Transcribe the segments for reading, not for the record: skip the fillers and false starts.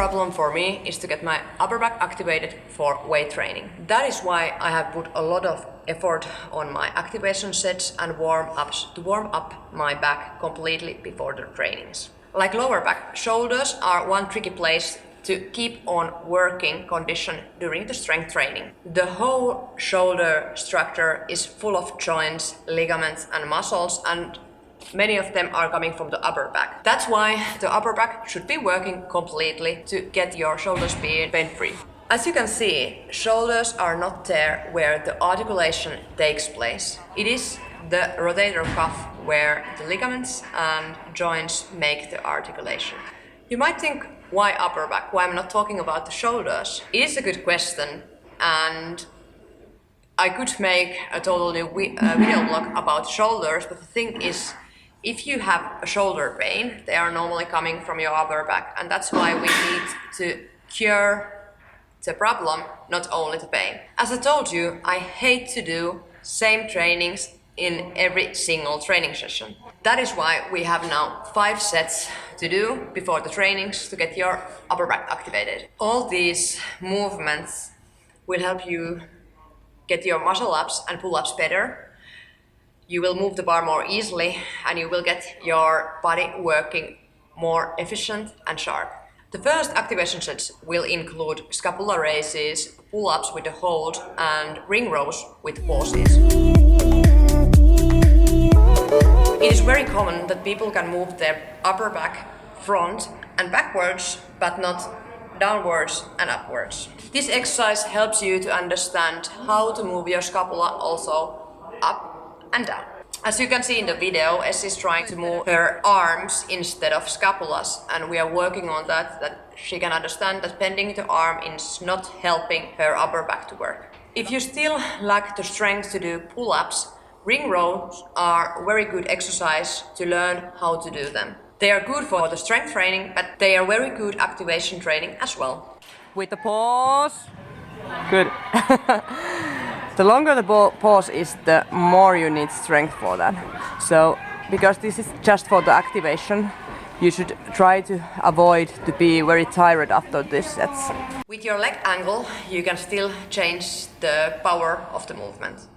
problem for me is to get my upper back activated for weight training. That is why I have put a lot of effort on my activation sets and warm-ups to warm up my back completely before the trainings. Like lower back, shoulders are one tricky place to keep on working condition during the strength training. The whole shoulder structure is full of joints, ligaments and muscles, and many of them are coming from the upper back. That's why the upper back should be working completely to get your shoulders being pain-free. As you can see, shoulders are not there where the articulation takes place. It is the rotator cuff where the ligaments and joints make the articulation. You might think, why upper back? Why I'm not talking about the shoulders? It is a good question, and I could make a totally video blog about shoulders, but the thing is, if you have a shoulder pain, they are normally coming from your upper back, and that's why we need to cure the problem, not only the pain. As I told you, I hate to do same trainings in every single training session. That is why we have now 5 sets to do before the trainings to get your upper back activated. All these movements will help you get your muscle ups and pull ups better. You will move the bar more easily and you will get your body working more efficient and sharp. The first activation sets will include scapula raises, pull-ups with a hold and ring rows with pauses. It is very common that people can move their upper back front and backwards, but not downwards and upwards. This exercise helps you to understand how to move your scapula also up and down. As you can see in the video, Essie is trying to move her arms instead of scapulas, and we are working on that she can understand that bending the arm is not helping her upper back to work. If you still lack the strength to do pull-ups, ring rows are a very good exercise to learn how to do them. They are good for the strength training, but they are very good activation training as well. With the pause. Good. The longer the pause is, the more you need strength for that. So, because this is just for the activation, you should try to avoid to be very tired after these sets. With your leg angle, you can still change the power of the movement.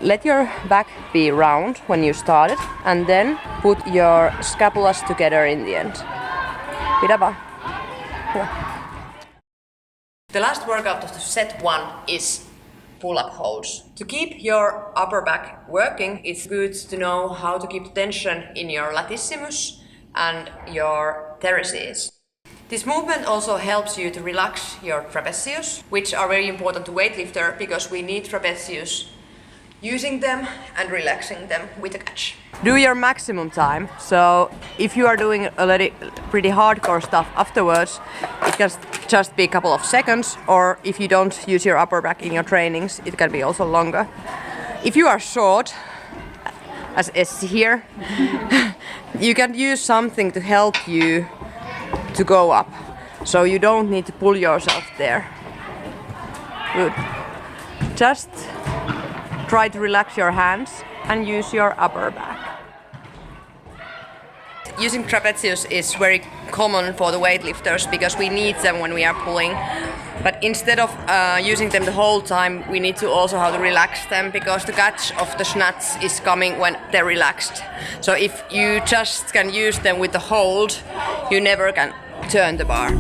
Let your back be round when you start it, and then put your scapulas together in the end. Pidä vaan. Hyvä. The last workout of the set 1 is pull-up holds. To keep your upper back working, it's good to know how to keep tension in your latissimus and your theresis. This movement also helps you to relax your trapezius, which are very important to weightlifter because we need trapezius using them and relaxing them with a catch. Do your maximum time. So if you are doing already pretty hardcore stuff afterwards, it can just be a couple of seconds, or if you don't use your upper back in your trainings, it can be also longer. If you are short, as is here, you can use something to help you to go up. So you don't need to pull yourself there. Good. Just try to relax your hands and use your upper back. Using trapezius is very common for the weightlifters because we need them when we are pulling. But instead of using them the whole time, we need to also how to relax them because the catch of the snatch is coming when they're relaxed. So if you just can use them with the hold, you never can turn the bar.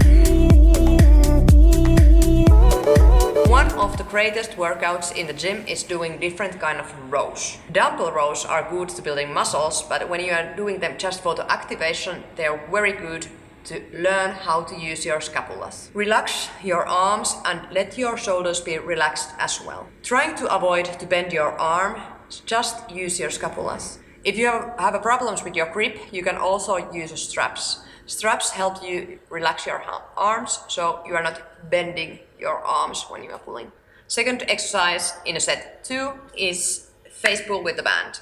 One of the greatest workouts in the gym is doing different kind of rows. Dumbbell rows are good to building muscles, but when you are doing them just for the activation, they are very good to learn how to use your scapulas. Relax your arms and let your shoulders be relaxed as well. Trying to avoid to bend your arm, just use your scapulas. If you have problems with your grip, you can also use straps. Straps help you relax your arms so you are not bending your arms when you are pulling. Second exercise in a set 2 is face pull with the band.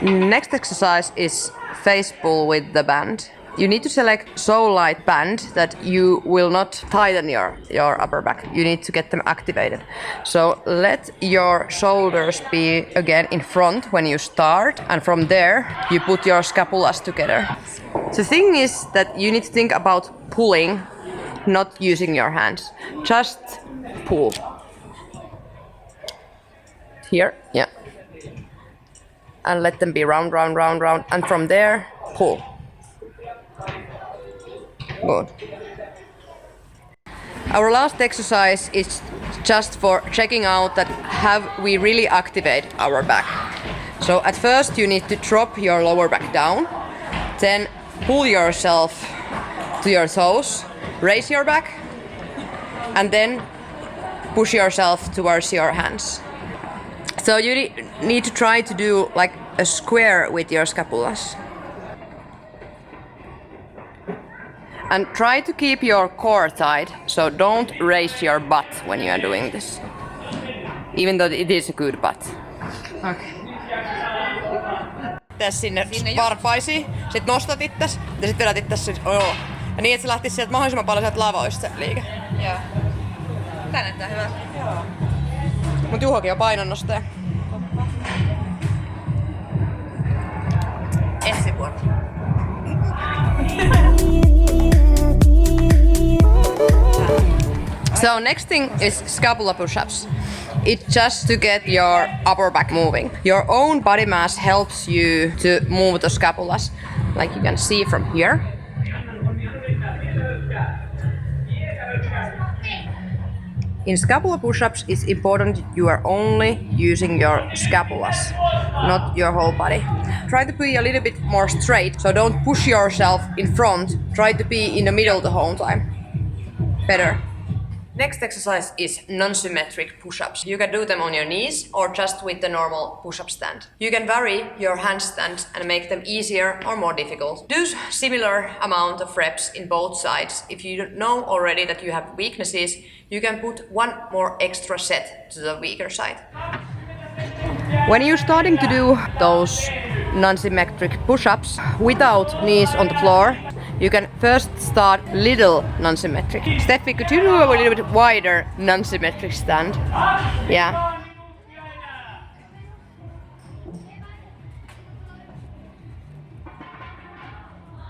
Next exercise is face pull with the band. You need to select so light band that you will not tighten your upper back. You need to get them activated. So let your shoulders be again in front when you start, and from there you put your scapulas together. The thing is that you need to think about pulling, not using your hands. Just pull. Here, yeah. And let them be round, round, round, round. And from there, pull. Good. Our last exercise is just for checking out that have we really activated our back. So at first you need to drop your lower back down, then pull yourself to your toes, raise your back, and then push yourself towards your hands. So you need to try to do like a square with your scapulas. And try to keep your core tight, so don't raise your butt when you are doing this. Even though it is a good butt. Okay. Tässä sinne varpaisiin, sit nostat itses ja sit vedät itses ja niin, että se lähtis sieltä mahdollisimman paljon sieltä lavoista se liike. Joo. Tää näyttää hyvältä. Joo. Mut Juhokin on painonnostaja. Essivuoro. So next thing is scapula push-ups. It's just to get your upper back moving. Your own body mass helps you to move the scapulas, like you can see from here. In scapula push-ups, it's important you are only using your scapulas, not your whole body. Try to be a little bit more straight, so don't push yourself in front. Try to be in the middle the whole time. Better. Next exercise is non-symmetric push-ups. You can do them on your knees or just with the normal push-up stand. You can vary your handstands and make them easier or more difficult. Do similar amount of reps in both sides. If you know already that you have weaknesses, you can put one more extra set to the weaker side. When you're starting to do those non-symmetric push-ups without knees on the floor, you can first start little non-symmetric. Steffi, could you do a little bit wider non-symmetric stand? Yeah.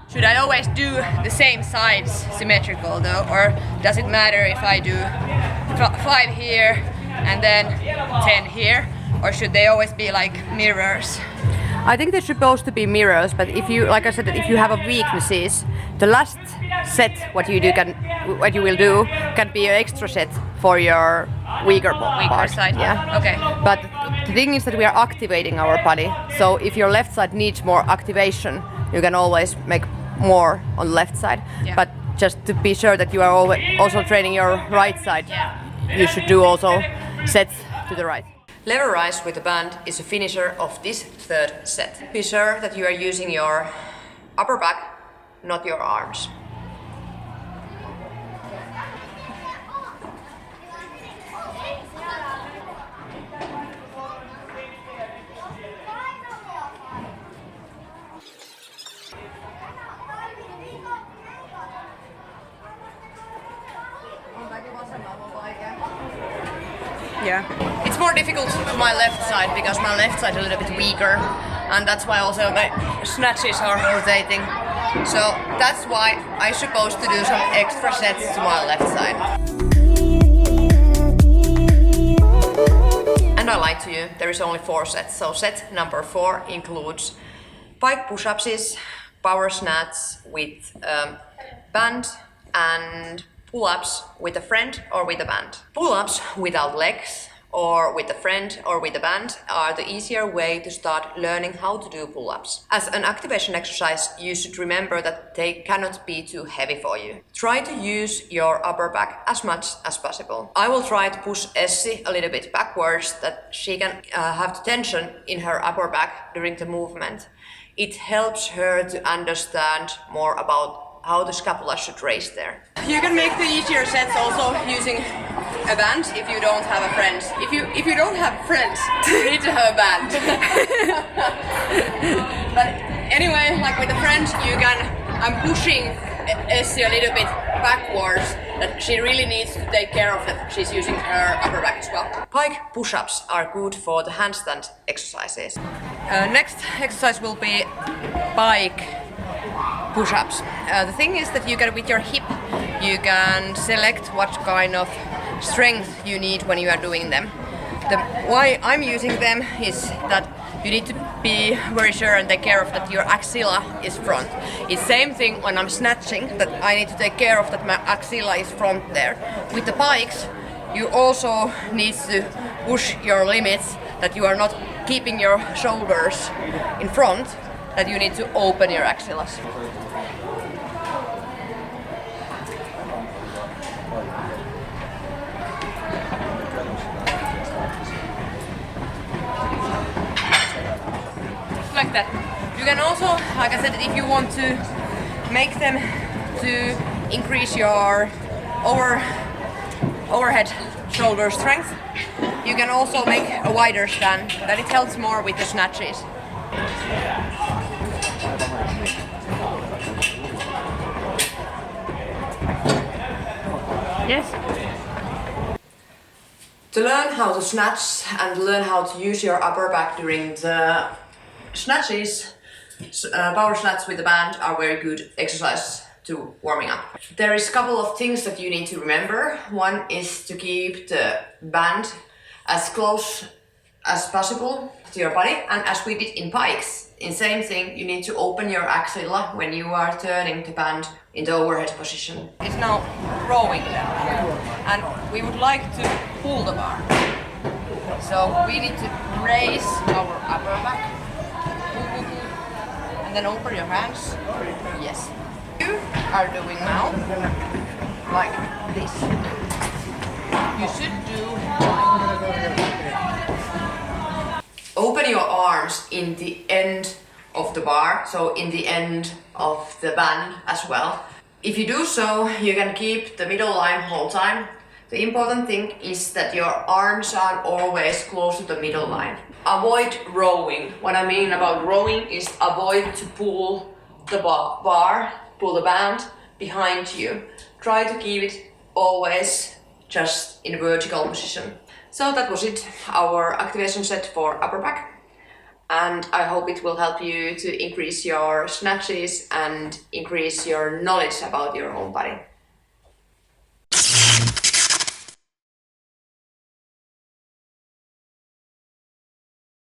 Should I always do the same sides symmetrical though, or does it matter if I do 5 here and then 10 here, or should they always be like mirrors? I think they're supposed to be mirrors, but if you, like I said, if you have a weaknesses, the last set what you will do can be an extra set for your weaker part. Side. Yeah. Okay. But the thing is that we are activating our body. So if your left side needs more activation, you can always make more on the left side. Yeah. But just to be sure that you are also training your right side, you should do also sets to the right. Lever rise with a band is a finisher of this third set. Be sure that you are using your upper back, not your arms. Yeah. It's more difficult to my left side because my left side is a little bit weaker, and that's why also my snatches are rotating. So that's why I'm supposed to do some extra sets to my left side. And I lied to you, there is only 4 sets. So set number 4 includes pike push-ups, power snatch with band, and pull-ups with a friend or with a band. Pull-ups without legs or with a friend or with a band are the easier way to start learning how to do pull-ups. As an activation exercise, you should remember that they cannot be too heavy for you. Try to use your upper back as much as possible. I will try to push Essi a little bit backwards that she can have the tension in her upper back during the movement. It helps her to understand more about how the scapula should raise there. You can make the easier sets also using a band if you don't have a friend. If you don't have friends, you need to have a band. But anyway, like with a friend, you can. I'm pushing Essie a little bit backwards. That she really needs to take care of that. She's using her upper back as well. Pike push-ups are good for the handstand exercises. Next exercise will be pike push-ups. The thing is that you can, with your hip, you can select what kind of strength you need when you are doing them. Why I'm using them is that you need to be very sure and take care of that your axilla is front. It's same thing when I'm snatching, that I need to take care of that my axilla is front there. With the pikes, you also need to push your limits, that you are not keeping your shoulders in front, that you need to open your axillas. Like that. You can also, like I said, if you want to make them to increase your overhead shoulder strength, you can also make a wider stand, that it helps more with the snatches. Yes. To learn how to snatch and learn how to use your upper back during the snatches, power snatch with the band are very good exercises to warming up. There is a couple of things that you need to remember. One is to keep the band as close as possible to your body, and as we did in pikes, in same thing, you need to open your axilla when you are turning the band in the overhead position. It's now rowing level, and we would like to pull the bar. So we need to raise our upper back, and then open your hands. Yes. You are doing now like this. You should do like open your arms in the end of the bar, so in the end of the band as well. If you do so, you can keep the middle line whole time. The important thing is that your arms are always close to the middle line. Avoid rowing. What I mean about rowing is avoid to pull the bar, pull the band behind you. Try to keep it always just in vertical position. So that was it, our activation set for upper back. And I hope it will help you to increase your snatches and increase your knowledge about your own body.